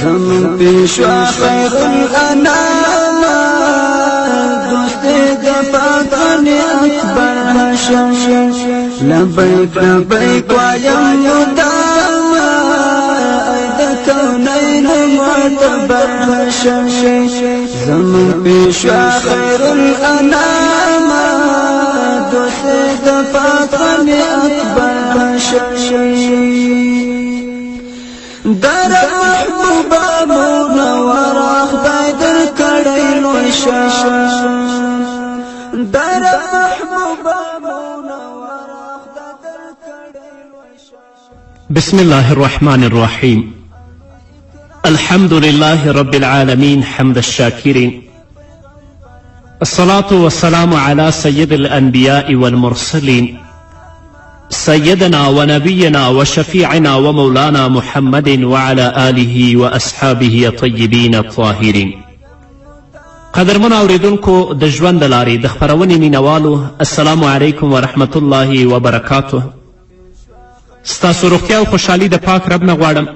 زمن پیشوا خیر الانام دوست دفاقن اکبر هاشم لبیک لبیک وایم مدام اید کونین معتبر هاشم زمن پیشوا خیر الانام دوست دفاقن اکبر هاشم در محبوبا منور خدای در کړی لوی شان در محبوبا منور خدای در کړی لوی شان. بسم الله الرحمن الرحيم. الحمد لله رب العالمين حمد الشاكرين. الصلاة والسلام على سيد الأنبياء والمرسلين سيدنا ونبينا وشفيعنا ومولانا محمد وعلى آله وأصحابه الطيبين الطاهرين. قدرمن اوریدونکو د ژوند د لارې د خپرونې مینوالو السلام علیکم ورحمت الله وبرکاته. ستاسو روغتیا او خوشحالي د پاک رب نه غواړم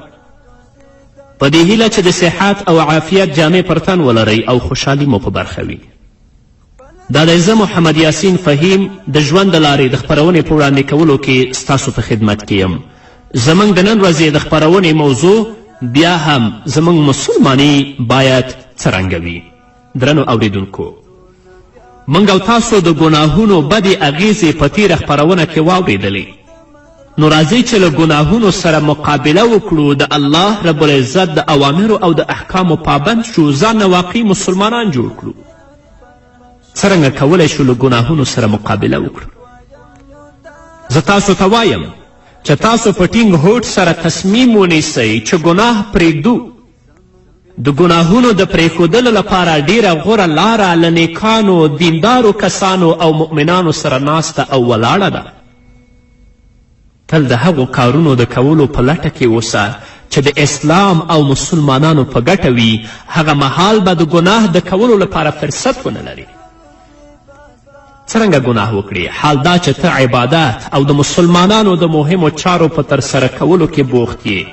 په دې هیله چې د صحت او عافیت جامې پر تن ولرئ او خوشحالي مو په برخه وي. دا دی زه محمد یاسین فهیم د ژوند د لارې د خپرونې په وړاندې کولو کې ستاسو په خدمت کې یم. زموږ د نن ورځې د خپرونې موضوع بیا هم زموږ مسلماني باید څرنګه وي. درنو اوریدونکو، موږ او تاسو د ګناهونو بدې اغیزې په تیره خپرونه کې واورېدلې. نو راځئ چې له ګناهونو سره مقابله وکړو، د الله رب العزت د اوامرو او د احکامو پابند شو، ځان نه واقعي مسلمانان جوړ کړو. څرنګه کولی شو له ګناهونو سره مقابله وکړو؟ زه تاسو ته وایم چې تاسو په ټینګ هوډ سره تصمیم ونیسئ چې ګناه پرېږدو. د ګناهونو د پرېښودلو لپاره ډیره غوره لاره له نیکانو دیندارو کسانو او مؤمنانو سره ناسته او ولاړه ده. تل د هغو کارونو د کولو په لټه کې اوسه چې د اسلام او مسلمانانو په ګټه وي. هغه مهال به د ګناه د کولو لپاره فرصت ونه لري. څرنګه ګناه وکړي؟ حال دا چې ته عبادت او د مسلمانانو د مهمو چارو په ترسره کولو کې بوخت یې.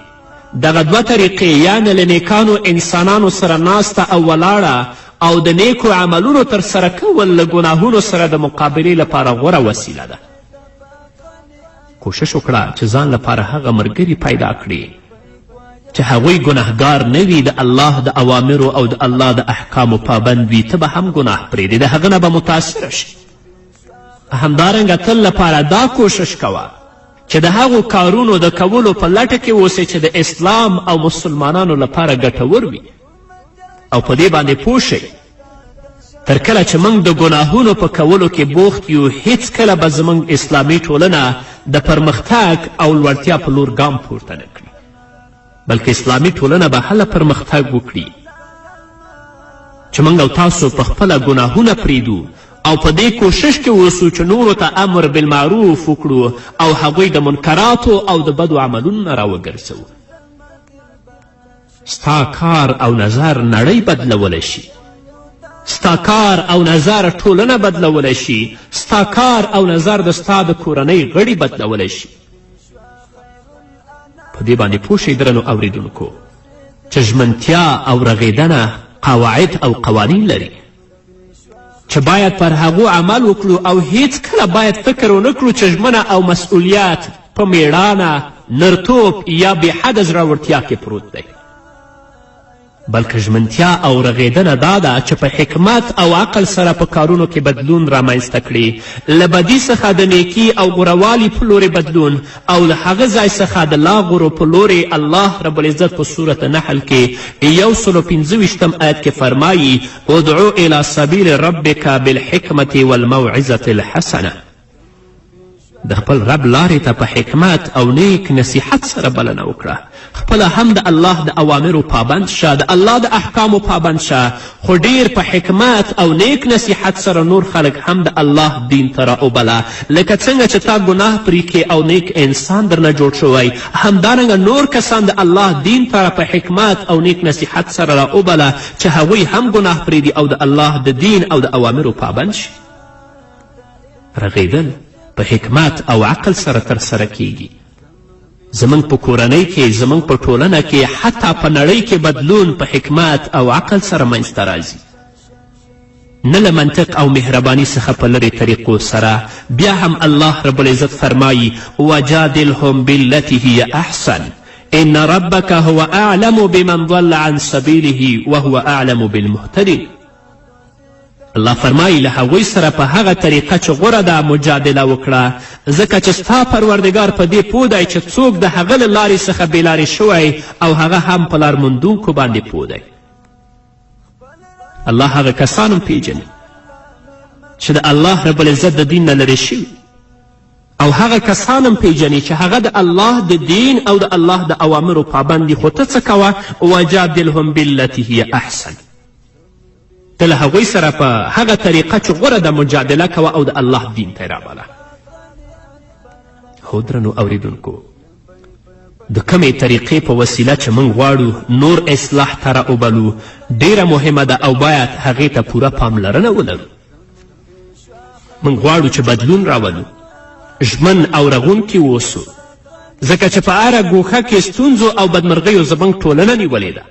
دغه دوه طریقې یعنې له نیکانو انسانانو سره ناسته او ولاړه او د نیکو عملونو ترسره کول له ګناهونو سره د مقابلې لپاره غوره وسیله ده. کوشش وکړه چې ځان لپاره هغه ملګري پیدا کړي چې هغوی ګناهګار نه وي، د الله د اوامرو او د الله د احکامو پابند وي. ته به هم ګناه پرېږدې، د هغه نه به متاثره شي. همدارنګه تل لپاره دا کوشش کوه چې د هغو کارونو د کولو په لټه کې اوسئ چې د اسلام او مسلمانانو لپاره ګټور وي. او په دې باندې پوه شئ تر کله چې موږ د ګناهونو په کولو کې بوخت یو، هیڅکله به زموږ اسلامي ټولنه د پرمختګ او لوړتیا په لور ګام پورته نه کړي، بلکې اسلامي ټولنه به هله پرمختګ وکړي چې موږ او تاسو په خپله ګناهونه پرېږدو او په دې کوشش کې اوسو چې نورو ته امر بالمعروف وکړو او هغوی د منکراتو او د بدو عملونو نه راوګرځوو. ستا کار او نظر نړۍ بدلولی شي، ستا کار او نظر ټولنه بدلولی شي، ستا کار او نظر د ستا د کورنۍ غړي بدلولی شي. په دې باندې پوه شئ درنو اوریدونکو چې ژمنتیا او رغېدنه قواعد او قوانین لري چې باید پر هغو عمل وکړو او هیڅکله باید فکر ونه کړو چې ژمنه او مسئولیت په میړانه، نرتوب یا بېحده زړورتیا کې پروت دی، بلکې ژمنتیا او رغېدنه دا ده چې په حکمت او عقل سره په کارونو کې بدلون رامنځته کړي، له بدي څخه د نیکي او غوروالي په لورې بدلون او له هغه ځای څخه د لا غورو په لورې. الله رب العزت په صورت نحل کې 125 آیت کې فرمایي ادعو الی سبیل ربک بالحکمة والموعظة الحسنه. د خپل رب لارې ته په حکمت او نیک نصیحت سره بلنه وکړه. خپله هم د الله د اوامرو پابند شه، د الله د احکامو پابند شه، خو ډیر په حکمت او نیک نصیحت سره نور خلک هم د الله دین ته راوبله. لکه څنګه چې تا ګناه پرېږدي او نیک انسان درنه جوړ شوی، همدارنګه نور کسان د الله دین ته په حکمت او نیک نصیحت سره راوبله چې هغوی هم ګناه پرېږدي او د الله د دین او د اوامرو پابند شي. رغېدل په حکمت او عقل سره ترسره کیږي. زموږ په کورنۍ کې زموږ په ټولنه کې حتی په نړۍ کې بدلون په حکمت او عقل سره منځته راځي، نه له منطق او مهرباني څخه په لرې طریقو سره. بیا هم الله رب العزت فرمایي وجادلهم بالتي هي احسن ان ربك هو اعلم بمن ضل عن سبيله وهو اعلم بالمهتدين. الله فرمایي له هغوی سره په هغه طریقه چې غوره ده مجادله وکړه، ځکه چې ستا پروردګار په دې پوه دی چې څوک د هغه له لارې څخه بېلارې شوی او هغه هم په لارموندونکو باندې پوه دی. الله هغه کسان هم پیژني چې د الله رب العزت د دین نه لرې شوي، او هغه کسان هم پیژني چې هغه د الله د دین او د الله د اوامرو پابند دي. خو ته څه کوه؟ وجادلهم بالتي هي احسن، ته له هغوی سره په هغه طریقه چې غوره ده مجادله کوه او د الله دین ته یې راوله. هو درنو اوریدونکو، د کمې طریقې په وسیله چې موږ غواړو نور اصلاح ته راوبلو ډیره مهمه ده او باید هغې ته پوره پاملرنه ولرو. موږ غواړو چې بدلون راولو، ژمن او رغونکي واوسو، ځکه چې په هره ګوښه کې ستونزو او بدمرغیو زموږ ټولنه نیولې ده.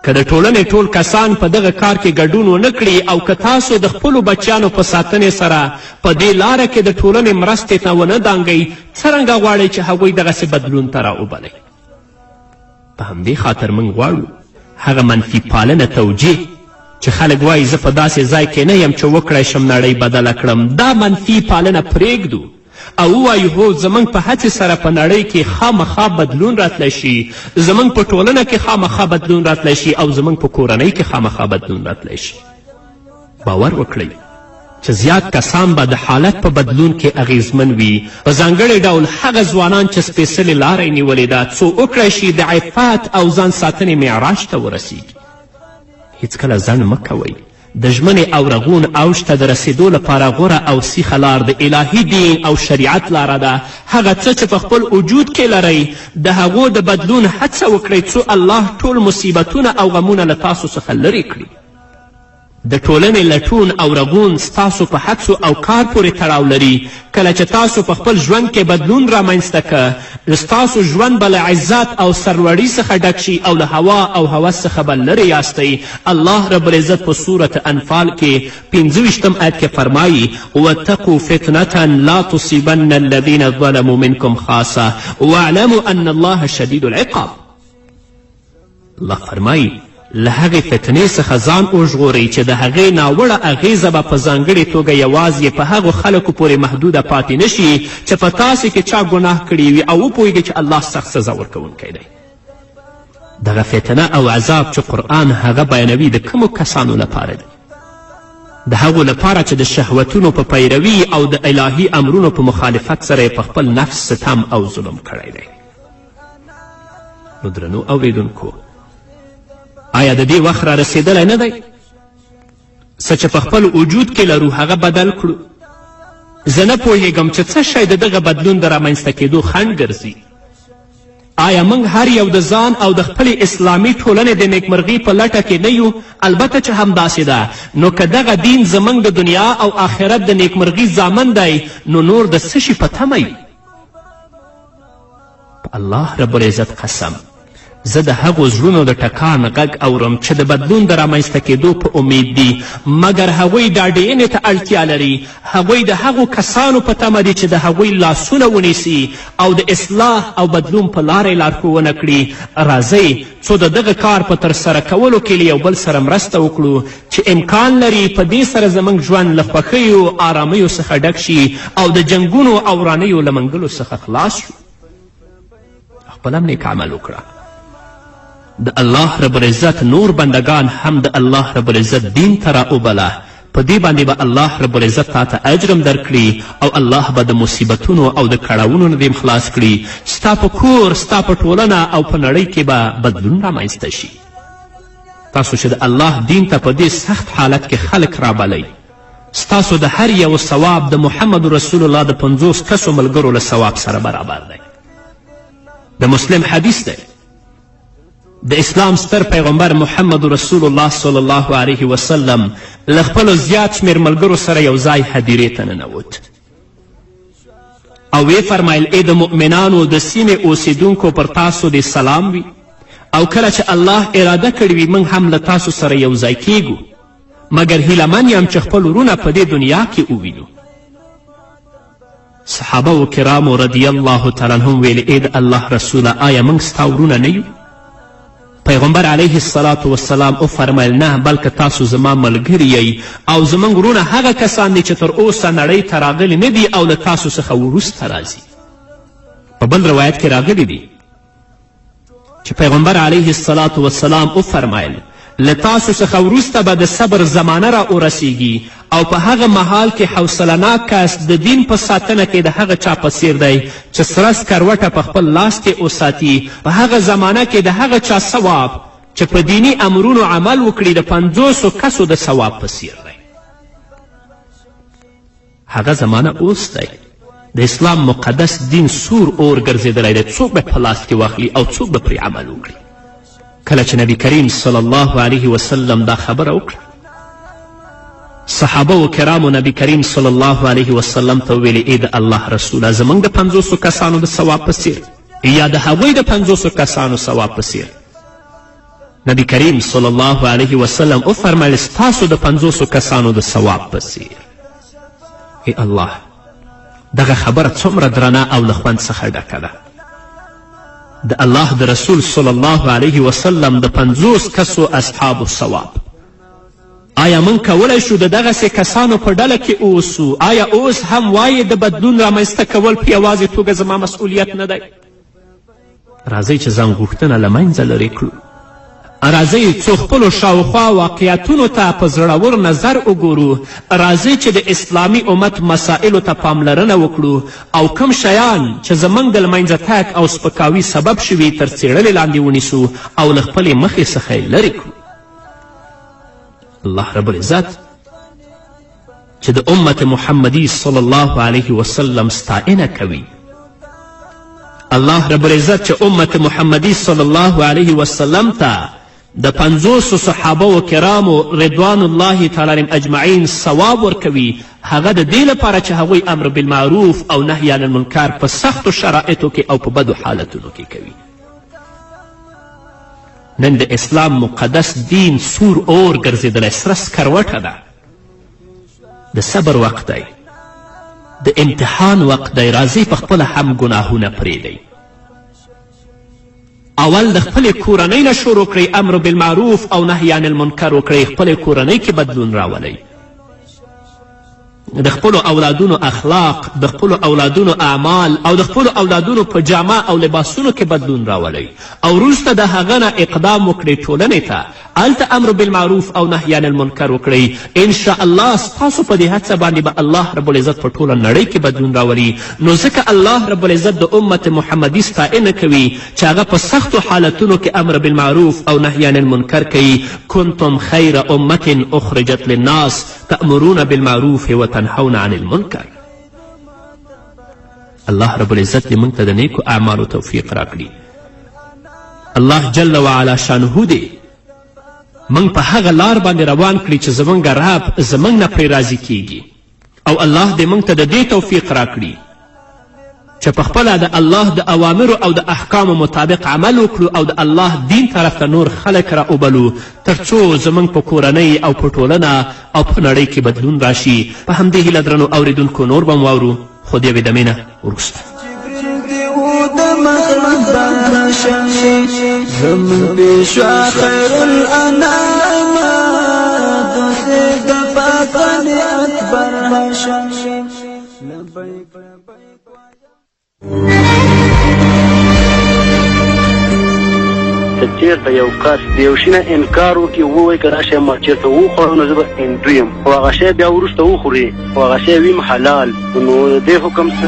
که د ټولنې ټول کسان په دغه کار کې ګډون ونه کړي او که تاسو د خپلو بچیانو په ساتنې سره په دې لاره کې د ټولنې مرستې ته ونه دانګئ، څرنګه غواړئ چې هغوی دغسې بدلون ته راوبلئ؟ په همدې خاطر موږ غواړو هغه منفي پالنه توجیه چې خلک وایي زه په داسې ځای کې نه یم چې وکړی شم نړۍ بدله کړم، دا منفي پالنه پرېږدو او ووایو هو زموږ په هڅې سره په نړۍ کې خامخا بدلون راتلی شي، زموږ په ټولنه کې خامخا بدلون راتلی شي او زموږ په کورنۍ کې خامخا بدلون راتلی شي. باور وکړئ چې زیات کسان به د حالت په بدلون کې اغیزمن وي، په ځانګړي ډول هغه ځوانان چې سپېڅلې لاره یې نیولې ده څو وکړی شي د عفت او ځان ساتنې معراج ته ورسیږي. هیڅکله ځنډ مه کوئ، د ژمنې او رغون اوج ته د رسیدو لپاره غوره او سیخه لار د الهي دین او شریعت لاره ده. هغه څه چې په خپل وجود کې لرئ د هغو د بدلون هڅه وکړئ څو الله ټول مصیبتونه او غمونه له تاسو څخه لرې کړي. د ټولنې لټون او رغون ستاسو په هڅو او کار پورې تړاو لري. کله چې تاسو په خپل ژوند کې بدلون رامنځته که، ستاسو ژوند به له عزت او سرلوړي څخه ډک شي او له هوا او هوس څخه به لرې یاستئ. الله رب العزت په سورة انفال کې 25 آیت کې فرمایي واتقوا فتنة لا تصیبن الذین ظلموا منکم خاصة واعلموا ان الله شدید العقاب. الله فرمایي له هغې فتنې څخه ځان وژغورئ چې د هغې ناوړه اغیزه به په ځانګړې توګه یوازې په هغو خلکو پورې محدوده پاتې نشي چې په تاسې کې چا ګناه کړی وي او وپوهیږئ چې الله سخت سزا ورکوونکی دی. دغه فتنه او عذاب چې قرآن هغه بیانوي د کومو کسانو لپاره دی؟ د هغو لپاره چې د شهوتونو په پیروي او د الهي امرونو په مخالفت سره په خپل نفس ستم او ظلم کړی دی. نو درنو اوریدونکو، آیا د دې وخت را رسېدلی نه دی څه چې په خپل وجود کې لرو هغه بدل کړو؟ زه نه پوهیږم چې څه شی د دغه بدلون د رامنځته کېدو خنډ ګرځي. آیا موږ هر یو د ځان او د خپلې اسلامي ټولنې د نیکمرغي په لټه کې نه یو؟ البته چې همداسې ده. نو که دغه دین زموږ د دنیا او آخرت د نیکمرغي ضامن دی نو نور د څه شي په تمه یو؟ په الله رب العزت قسم، زه د هغو زړونو د ټکان غږ اورم چې د بدلون د رامنځته کېدو په امید دي، مګر هغوی ډاډینې ته اړتیا لري. هغوی د هغو کسانو په تمه دي چې د هغوی لاسونه ونیسي او د اصلاح او بدلون په لاره یې لارښوونه کړي. راځئ څو د دغه کار په ترسره کولو کې له یو بل سره مرسته وکړو چې امکان لري په دې سره زموږ ژوند له خوښیو آرامیو څخه ډک شي او د جنګونو او ورانیو له منګلو څخه خلاص شو. خپل هم نیک عمل وکړه. د الله رب العزت نور بندگان هم د الله رب العزت دین ته راوبله. په دې باندې به الله رب العزت تا ته اجرم درکړي او الله به د مصیبتونو او د کړاوونو نه دې خلاص کړي. ستا په کور، ستا په ټولنه او په نړۍ کې به بدلون رامنځته شي. تاسو چې د الله دین ته په دې سخت حالت کې خلک رابلئ، ستاسو د هر یو ثواب د محمد رسول الله د 50 کسو ملګرو له ثواب سره برابر دی. د مسلم حدیث دی، د اسلام ستر پیغمبر محمد رسول الله صلی الله علیه وسلم له خپلو زیات شمېر ملګرو سره یو ځای هدیرې ته ننوت. او وی فرمایل ای د مؤمنانو د سیمې اوسیدونکو پر تاسو د سلام وي او کله چې الله اراده کړې وي موږ هم له تاسو سره یو ځای کیږو مګر هیلهمن یم چې خپل ورونه په دې دنیا کې ووینو. صحابه و کرامو رضی الله تعالی عنهم ویل ای د الله رسوله آیا موږ ستا ورونه نه یو؟ پیغمبر علیه الصلاة والسلام وفرمیل نه بلکې تاسو زما ملګري یی او زموږ ورونه هغه کسان دي چې تر اوسه نړۍ ته راغلي نه دي او له تاسو څخه وروسته راځي. په بل روایت کې راغلی دی چې پیغمبر علیه الصلاة والسلام وفرمیل له تاسو څخه وروسته به د صبر زمانه را ورسیږي او په هغه مهال کې حوصلهناک کس د دین په ساتنه کې د هغه چا په څیر دی چې سره سکروټه په خپل لاس کې وساتي. په هغه زمانه کې د هغه چا ثواب چې په دینی امرونو عمل وکړي د 50 کسو د ثواب په څیر دی. هغه زمانه اوس دی. د اسلام مقدس دین سور اور ګرځېدلی دی. څوک به په لاس کې واخلي او څوک به پرې عمل وکړي. کله چې نبی کریم صلی الله علیه وسلم دا خبره وکړه صحابه و کرامو نبی کریم صلی الله علیه وسلم ته وویلې ای د الله رسوله زموږ د 50 کسانو د ثواب په څیر یا د هغوی د 50 کسانو ثواب په څیر؟ نبی کریم صلی الله علیه وسلم وفرمیل ستاسو د 50 کسانو د ثواب په څیر. ای الله دغه خبره څومره درنه او له خوند څخه ډکه ده. د الله د رسول صلی الله علیه وسلم د 50 کسو اصحابو ثواب. آیا من کولی شو د دغسې کسانو په ډله کې اوسو؟ آیا اوس هم وایې د بدلون رامنځته کول په یوازې توګه زما مسؤلیت نه دی؟ راځئ چې ځان غوښتنه له منځه لرې کړو. راځئ څو خپلو شاوخوا واقعیتونو ته په زړور نظر وګورو. راځئ چې د اسلامي امت مسائلو ته پاملرنه وکړو او کوم شیان چې زموږ د لمنځه تګ او سپکاوي سبب شوي تر څیړلې لاندې ونیسو او له خپلې مخې څخه یې لرې کړو. الله رب العزت چې د امت محمدی صلی الله علیه وسلم ستاینه کوي. الله رب العزت چې امت محمدی صلی الله علیه وسلم ته د 50 صحابه و کرامو رضوان الله تعالی علیهم اجمعین ثواب ورکوي هغه د دې لپاره چې هغوی امر بالمعروف او نهی عن المنکر په سختو شرایطو کې او په بدو حالتونو کې کوي. نن د اسلام مقدس دین سور اور ګرځېدلی سره سکروټه ده. د صبر وخت دی، د امتحان وخت دی. راځئ په خپله هم ګناهونه پرېږدئ. اول د خپلې کورنۍ نه شروع کړئ، امر بالمعروف او نهی عن المنکر وکړئ. خپلې کورنۍ کې بدلون راولئ. د خپلو اولادونو اخلاق، د خپلو اولادونو اعمال او د خپلو اولادونو په جامه او لباسونو کې بدلون راولئ او وروسته د هغه نه اقدام وکړئ ټولنې ته. هلته امر بالمعروف او نهی عن المنکر وکړئ. انشاءالله ستاسو په دې هڅه باندې به الله رب العزت په ټوله نړۍ کې بدلون راولي. نو ځکه الله رب العزت د امت محمدي ستاینه کوي چې هغه په سختو حالتونو کې امر بالمعروف او نهی عن المنکر کوي. کنتم خیر امة اخرجت للناس تأمرون بالمعروف وتنهون عن المنکر. الله رب العزت دې موږ ته د نیکو اعمالو توفیق راکړي. الله جل وعلا شانه دې موږ په هغه لار باندې روان کړي چې زموږ رب زموږ نه پرې راضي کیږي او الله دې موږ ته د دې توفیق راکړي چې په خپله د الله د اوامرو او د احکامو مطابق عمل وکړو او د الله دین طرف ته نور خلک را وبلو تر څو زموږ په کورنۍ او په ټولنه او په نړۍ کې بدلون راشي. په همدې هیله درنو اوریدونکو نور به م واورو خو د یوې دمې نه وروسته. زمون پیشوا خیر الانام دوست د پاکن اکبر هاشم لبیک چېرته یو کس د یو شي نه انکار وکړي ووایي که دا شی ما چېرته وخوړو نو زه به هندو یم خو هغه شی بیا وروسته وخوري خو هغه شی ویم حلال نو د دې حکم څه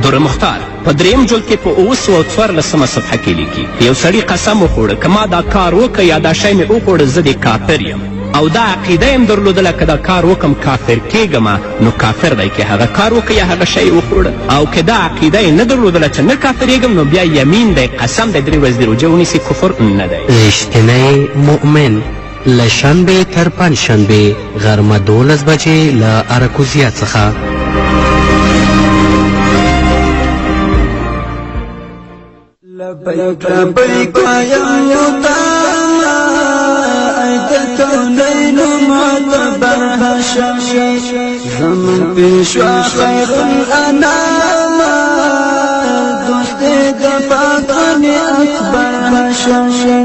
دور مختار په دریم جلد کې په 914 صفحه کې لیکي یو سړي قسم وخوړه که ما دا کار وکړه یا دا شی مې وخوړه زه د کافر یم او دا عقیده یم درلودله که دا کار وکم کافر کیږم نو کافر دی که هغه کار وکړه یا هغه شی وخوړه او که دا عقیده یې نه درلودله چې نه کافرېږم نو بیا یمین دی قسم دی 3 ورځې د روژه ونیسي کفر نه دی. رښتینی مؤمن له شنبې تر پنجشنبې غرمه 12 بجې له اراکوزیا څخه. لبیک لبیک وایم یوتاما ای د کونین معتبر هاشمی زمن پیشوا خیر الانام دوست د پاکانی اکبر هاشمی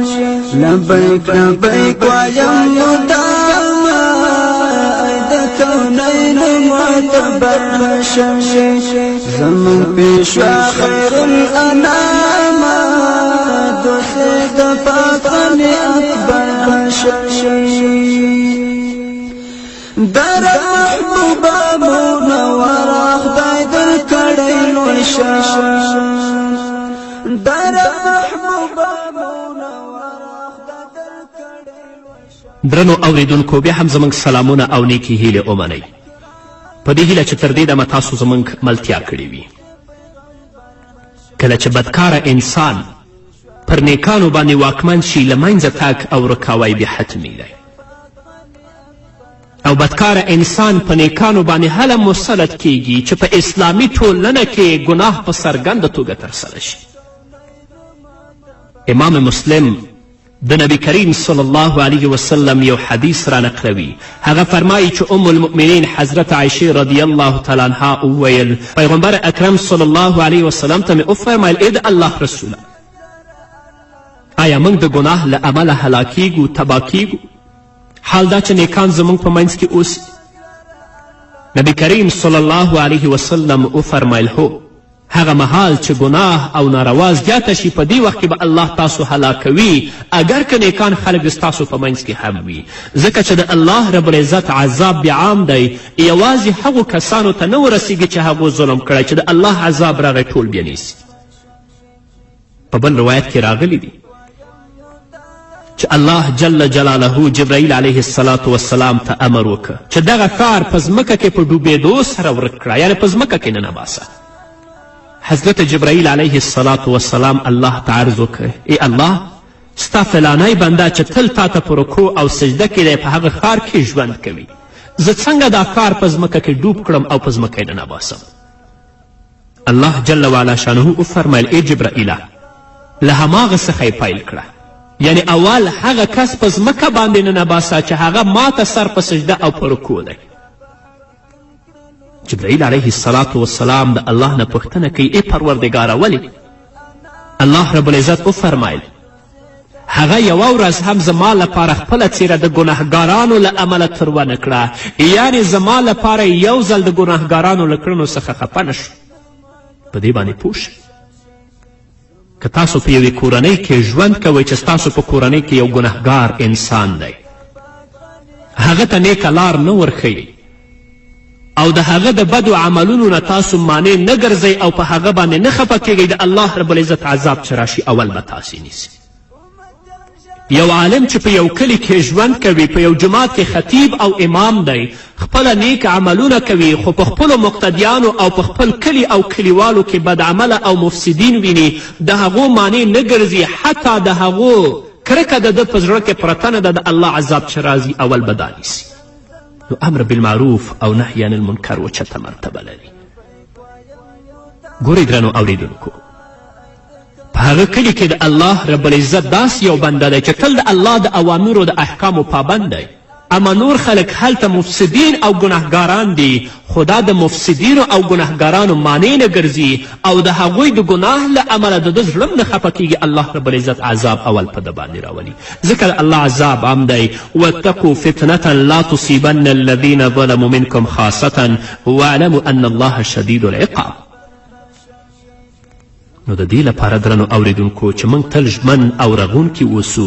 لبیک لبیک وایم یوتاما ای د کونین معتبر هاشمی زمن پیشوا خیر الانام دوست د پاکانی اکبر هاشمی در محبوبا منور خدای در کړی لوی شان در محبوبا منور خدای در کړی لوی شان. درنو اوریدونکو بیا هم زموږ سلامونه او نیکې هیلې ومنئ په دې هیله چې تر دې دمه تاسو زموږ ملتیا کړې وي. کله چې بدکاره انسان پر نیکانو باندې واکمن شي له منځه تګ او رکاوی بیا حتمی دی او بدکاره انسان په نیکانو باندې هله مسلط کیږي چې په اسلامي ټولنه کې ګناه په څرګنده توګه ترسره شي. امام مسلم د نبی کریم صلی الله علیه وسلم یو حدیث را نقلوي. هغه فرمایي چې ام المؤمنین حضرت عایشې رضی الله تعالی عنها وویل پیغمبر اکرم صلی الله علیه وسلم ته مې وفرمیل ای د الله رسوله آیا موږ د ګناه له امله هلاکیږو تباه کیږو حال دا چې نیکان زموږ په منځ کې اوسي؟ نبی کریم صلی الله علیه وسلم وفرمیل هو هغه مهال چې ګناه او ناروا زیاته شي په دې وخت کې به الله تاسو هلاکوي اگر که نیکان خلک ستاسو په منځ کې هم وي ځکه چې د الله رب العزت عذاب بیا عام دی یوازې هغو کسانو ته نه ورسیږي چې هغو ظلم کړی چې د الله عذاب راغی ټول بیا نیسي. په بل روایت کې راغلی دی چې الله جل جلاله جبرائیل علیه السلام ته امر وکړه چې دغه ښار په ځمکه کې په ډوبېدو سره ورک کړه یعنې په ځمکه کې ننه باسه. حضرت جبرائیل علیه السلام الله ته عرض وکړ ای الله ستا فلانی بنده چې تل تا ته په رکوع او سجده کې دی په هغه ښار کې ژوند کوي زه څنګه دا ښار په ځمکه کې ډوب کړم او په ځمکه یې ننه باسم؟ الله جل وعلا شانه وفرمیل ای جبرائیله له هماغه څخه یې پیل کړه یعنی اول هغه کس په ځمکه باندې ننه باسه چې هغه ماته سر په سجده او په رکوع دی. جبرائیل علیه السلام د الله نه پوښتنه کوي ای پروردګاره ولې؟ الله رب العزت وفرمیل هغه یوه ورځ هم زما لپاره خپله څیره د ګناهګارانو له امله تروه کړه یعنې زما لپاره یو ځل د ګناهګارانو له کړنو څخه خفه نه شو. په دې باندې پوه شئ که تاسو په یوې کورنۍ کې ژوند کوئ چې ستاسو په کورنۍ کې یو ګناهګار انسان دی هغه ته نیکه لار نه ورښیئ او د هغه د بدو عملونو نه تاسو مانع نه ګرځئ او په هغه باندې نه خفه کیږئ د الله رب العزت عذاب چې راشي اول به تاسې نیسي. یو عالم چې په یو کلي کې ژوند کوي په یو جماعت کې خطیب او امام دی خپله نیک عملونه کوي خو په خپلو مقتدیانو او په خپل کلي او کلیوالو کې بد عمله او مفسدین ویني د هغو مانع نه ګرځي حتی د هغو کرکه د ده په زړه کې پرته نه ده د الله عذاب چې راځي اول به دا نیسي. نو امر بالمعروف او نهی عن المنکر اوچته مرتبه لري. ګورئ درنو اوریدونکو په هغه کلي کې د الله رب العزت داسې یو بنده دی چې تل د الله د اوامرو د احکامو پابند دی اما نور خلک هلته مفسدین او ګناهګاران دي خو دا د مفسدینو او ګناهګارانو مانع نه ګرځي او د هغوی د ګناه له امله د ده زړه نه خفه کیږي الله رب العزت عذاب اول په ده باندې راولي ځکه د الله عذاب عام دی واتقوا فتنة لا تصیبن الذین ظلموا منکم خاصة واعلموا ان الله شدید العقاب. نو د دې لپاره درنو اوریدونکو چې موږ تل ژمن او رغونکي اوسو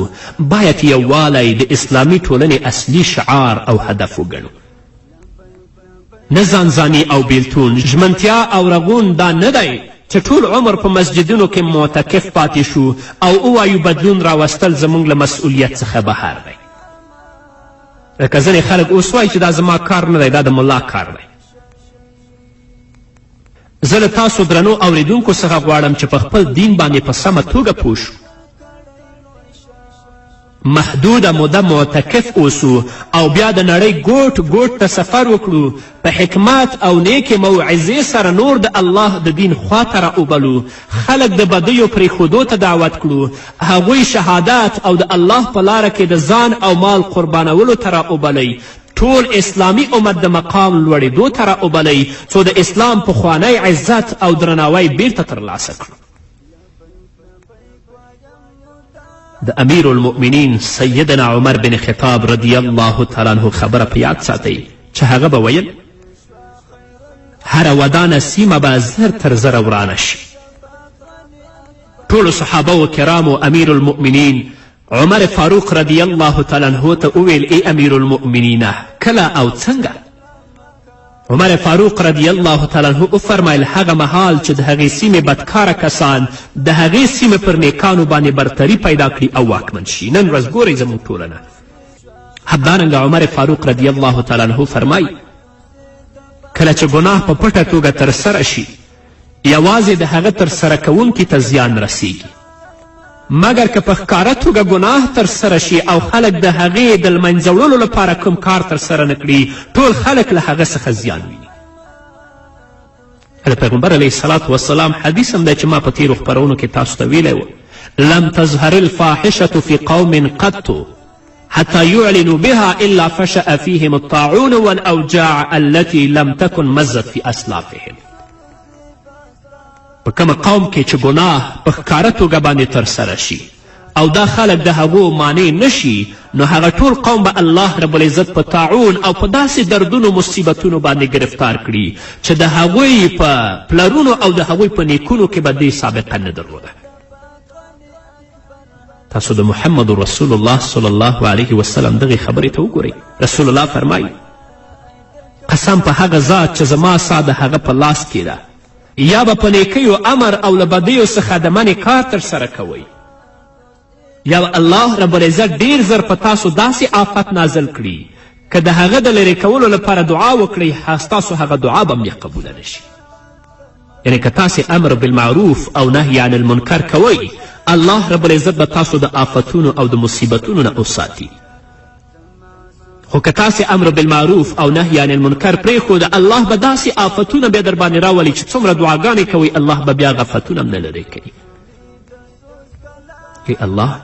باید یووالی د اسلامي ټولنې اصلي شعار او هدف وګڼو نه ځانځاني او بیلتون ژمنتیا او رغون دا نه دی چې ټول عمر په مسجدونو کې معتکف پاتې شو او ووایو بدلون راوستل زموږ له مسؤلیت څخه بهر دی لکه ځینې خلک اوس وایي چې دا زما کار نه دی دا د ملا کار دی. زه له تاسو درنو اوریدونکو څخه غواړم چې په خپل دین باندې په سمه توګه پوه شو. محدوده موده معتکف اوسو او بیا د نړۍ ګوټ ګوټ ته سفر وکړو په حکمت او نیکې موعظې سره نور د الله د دین خواته راوبلو خلک د بدیو پرېښودو ته دعوت کړو هغوی شهادت او د الله په لاره کې د ځان او مال قربانولو ته راوبلی ټول اسلامي امت د مقام لوړېدو ته راوبلی څو د اسلام پخوانی عزت او درناوی بیرته ترلاسه کړو د امیر المؤمنین سیدنا عمر بن خطاب رضی الله تعالی عنه خبره په یاد ساتئ چې هغه به ویل هره ودانه سیمه به زر تر زره ورانه شي ټولو صحابه و کرامو امیر المؤمنین عمر فاروق رضی الله تعالی عنه ته وویل ای امیر المؤمنینه کله او څنګه عمر فاروق رضی الله تعالی عنه وفرمیل هغه مهال چې د هغې سیمې بدکاره کسان د هغې سیمې پر نیکانو باندې برتري پیدا کړي او واکمن شي نن ورځ ګورئ زموږ ټولنه همدارنګه عمر فاروق رضی الله تعالی عنه فرمایي کله چې ګناه په پټه توګه ترسره شي یوازې د هغه ترسره کوونکي ته زیان رسیږي مګر که په ښکاره توګه ګناه ترسره شي او خلک د هغې د لمنځه وړلو لپاره کوم کار ترسره نه کړي ټول خلک له هغه څخه زیان ویني د پیغمبر علیه الصلاة والسلام حدیث هم دی چې ما په تیرو خپرونو کې تاسو ته ویلی و لم تظهر الفاحشة في قوم قط حتى يعلنوا بها إلا فشأ فيهم الطاعون والأوجاع التي لم تكن مزت في أسلافهم په کومه قوم کې چې ګناه په ښکاره توګه باندې ترسره شي او دا خلک د هغو مانع نشي نو هغه ټول قوم به الله رب العزت په طاعون او په داسې دردونو مصیبتونو باندې گرفتار کړي چې د هغوی په پلرونو او د هغوی په نیکونو کې به دې سابقه نه درلوده تاسو د محمد رسول الله صلی الله علیه وسلم دغې خبرې ته وګورئ رسول الله فرمایي قسم په هغه ذات چې زما سا د هغه په لاس کې ده یا به په نیکیو امر او له بدیو څخه د منې کار ترسره کوئ یا به الله رب العزت ډیر زر په تاسو داسې آفت نازل کړي که د هغه د لرې کولو لپاره دعا وکړئ ستاسو هغه دعا به هم قبوله نشي یعنې که تاسې امر بالمعروف او نهی عن المنکر کوئ الله رب العزت به تاسو د آفتونو او د مصیبتونو نه وساتي خو که تاسې امر بالمعروف او نهی عن المنکر پرېښود الله به داسې آفتونه بیا در باندې راولي چې څومره دعاګانې کوئ الله به بیا غفتونه هم نه لرې کوي ای الله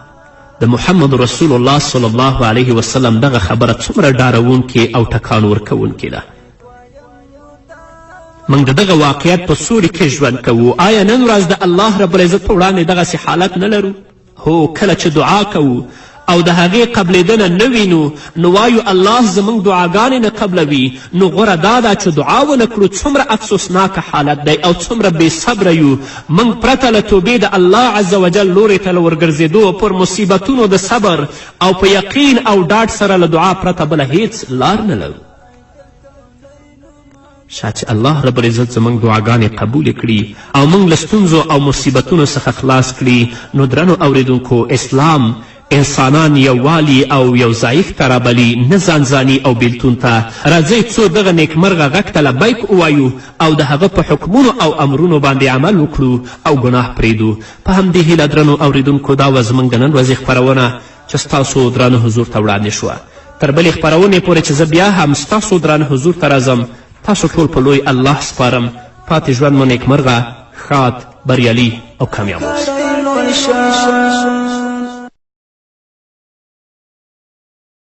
د محمد رسول الله صلی الله علیه وسلم دغه خبره څومره ډارونکې او ټکان ورکوونکې ده موږ د دغه واقعیت په سوري کې ژوند کوو آیا نن ورځ د الله رب العزت په وړاندې دغسې حالت نه لرو هو کله چې دعا کوو او د هغې قبلېدنه نه وینو نو وایو الله زموږ دعاګانې نه قبلوي نو غوره دا ده چې دعا ونه کړو څومره افسوسناکه حالت دی او څومره بې صبره یو موږ پرته له توبې د الله عز وجل لورې ته له ورګرځېدو پر مصیبتونو د صبر او په یقین او ډاډ سره له دعا پرته بله هیڅ لار نه لرو شاید چې الله رب العزت زموږ دعاګانې قبولې کړي او موږ له ستونزو او مصیبتونو څخه خلاص کړي نو درنو اوریدونکو اسلام انسانان یووالي او یو ځایښت ته رابلي نه ځانځاني او بیلتون ته راځئ څو دغه نیکمرغه غږ ته لبیک ووایو او د هغه په حکمونو او امرونو باندې عمل وکړو او ګناه پرېږدو په همدې هیله درنو اوریدونکو دا وه زموږ د نن ورځې خپرونه چې ستاسو درانه حضور ته وړاندې شوه تر بلې خپرونې پورې چې زه بیا هم ستاسو درانه حضور ته راځم تاسو ټول په لوی الله سپارم پاتې ژوند مو نیکمرغه ښاد بریالي او کامیاب اوسئ